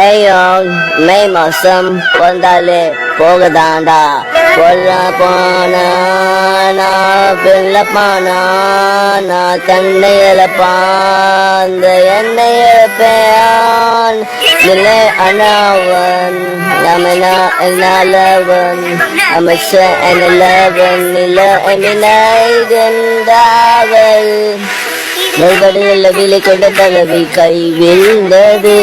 ஐயோ மே மாசம் வந்தாலே போகதாண்டா கொல்ல போனா பிள்ளப்பானா நான் தன்னை இழப்பான் என்னை இழப்பேன் இல்லை அண்ணாவன் நம்மனா என்னவன் அமைச்ச என்னவன் இல்லை எமினாய்கண்டாவல் நல்கடையில் விலை கொண்ட தலைவி கை விழுந்தது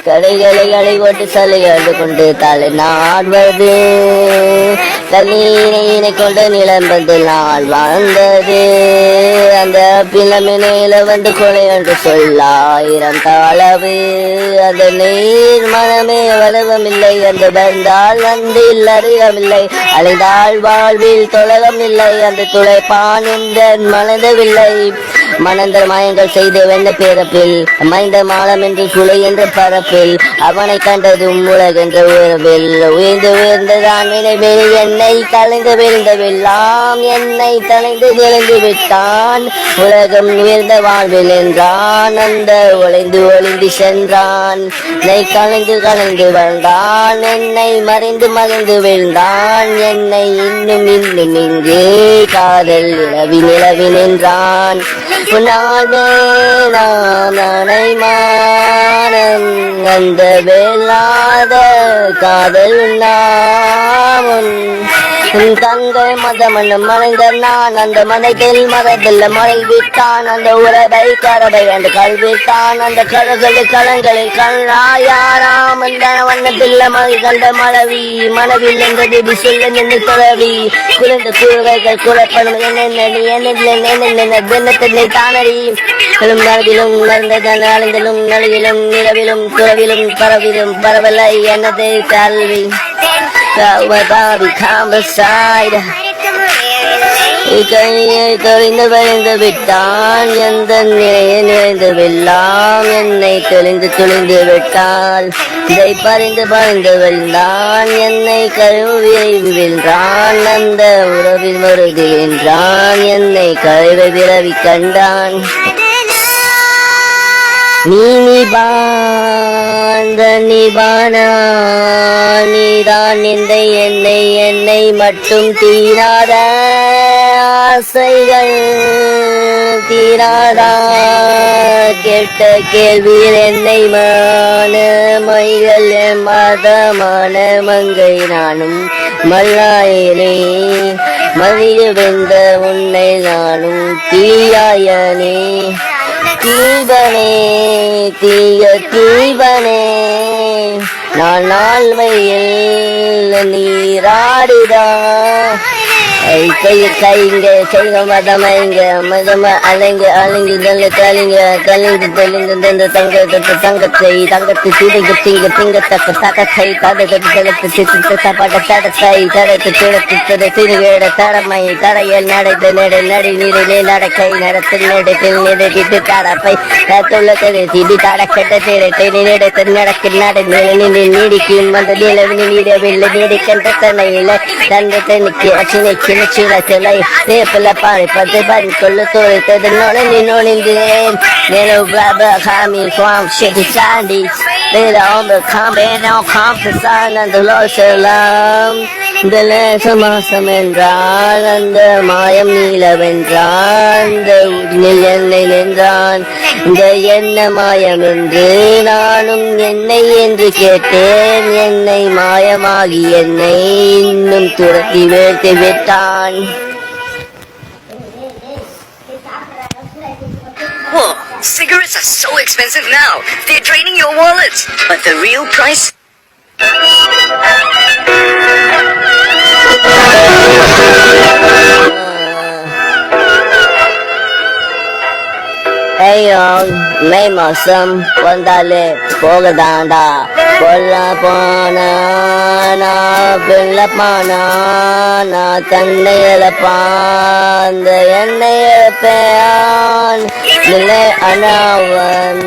கடைகளை அலை ஓட்டு சலையாடு கொண்டு தலை நாடுவது தண்ணீரை கொண்டு நிலம்பது நாள் வாழ்ந்தது அந்த பிளமினையில வந்து கொலை என்று சொல்லாயிரம் தாளவு அந்த நீர் மனமே வளவமில்லை அந்த வந்தால் வந்தில் அறியவில்லை அலைந்தால் வாழ்வில் தொழகம் இல்லை அந்த துளைப்பான் என்ற மனதவில்லை மனந்தர மாயங்கள் செய்த வெண்ண பேரப்பில் மைந்த மாலம் என்று சுளை என்ற பரப்பில் அவனை கண்டதும் உலகென்ற உறவில் உயர்ந்து உயர்ந்ததான் நினைவில் என்னை கலைந்து விழுந்தவெல்லாம் என்னை தலைந்து விழுந்து விட்டான் உலகம் உயர்ந்த வாழ்வில் என்றான் அந்த ஒளிந்து சென்றான் என்னை கலைந்து வாழ்ந்தான் என்னை மறைந்து விழுந்தான் என்னை இன்னும் இங்கு காதல் நிலவி நின்றான் நானை மானம் அந்த வேளாத காதல் நாமுன் தங்கை மதமன்னும் மறைந்த நான் அந்த மனைகள் மரத்தில் மழை விட்டான் அந்த உறவை கரவை என்று கல்விட்டான் அந்த கடல்களில் களங்களில் கண்ணாயாராம் அந்த வண்ணத்தில் மழை கண்ட மழவி மனவில் என்ற திடி சொல்ல நின்று தொழவி குறைந்த கூறுகைகள் குறைப்படும் தினத்தினை தானறி நலவிலும் நலந்தலும் நலிவிலும் நிலவிலும் துறவிலும் பரவலை எனது கல்வி தொழிந்து விட்டான் எந்த நிலையை நிறைந்து வெல்லாம் என்னை தொழிந்து விட்டால் இதை பறிந்து வெல்தான் என்னை கழுவி வென்றான் அந்த உறவில் மருதி வென்றான் என்னை கழுவை விரவி கண்டான் நீதான் என்னை மட்டும் தீராத ஆசைகள் தீராதா கேட்ட கேள்வியில் என்னை மைகள் மதமான மங்கை நானும் மல்லாயினே மதிய வெந்த உன்னை நானும் தீயாயனே தீபனே தீபனே நான் நாள்மையில் நீராடுதா கைங்க செய்க மதமைங்க மதம அலைங்க நல்ல கலிந்து தெளிந்து தங்கத்தை திங்கத்தக்க தகத்தை தடத்தை திருவேட தடமை தடையில் நடைத்த நடி நீரிலே நடக்கை நடத்தில் நடத்தில் நிறுத்திட்டு தடப்பை திடி தடக்கட்ட திரட்டை நினைத்த நடக்கில் நடந்து நீடிக்கும் அந்த நிலவின் நீடவில்லை நீடிக்கின்ற தன்னையில தந்தை தனிக்கு அச்சினைக்கு சிலை சேப்பல பாரிப்பதை பறிக்கொள்ள தோழித்தது நுழைந்தேன் காமி சுவாம் செடி சாண்டி மாசம் என்றான் அந்த மாயம் நீலவென்றான் அந்த என்னை நின்றான் இந்த என்ன மாயம் என்று நானும் என்னை என்று கேட்டேன் என்னை மாயமாகி என்னை இன்னும் துரத்தி வீழ்த்தி விட்டான். Whoa, cigarettes are so expensive now. They're draining your wallet. But the real price... ஐயோ மே மாசம் வந்தாலே போகதாண்டா கொல்ல போனா பிள்ளப்பானா நான் தன்னை இழப்பான் என்னை இழப்பேன் இல்லை அண்ணாவன்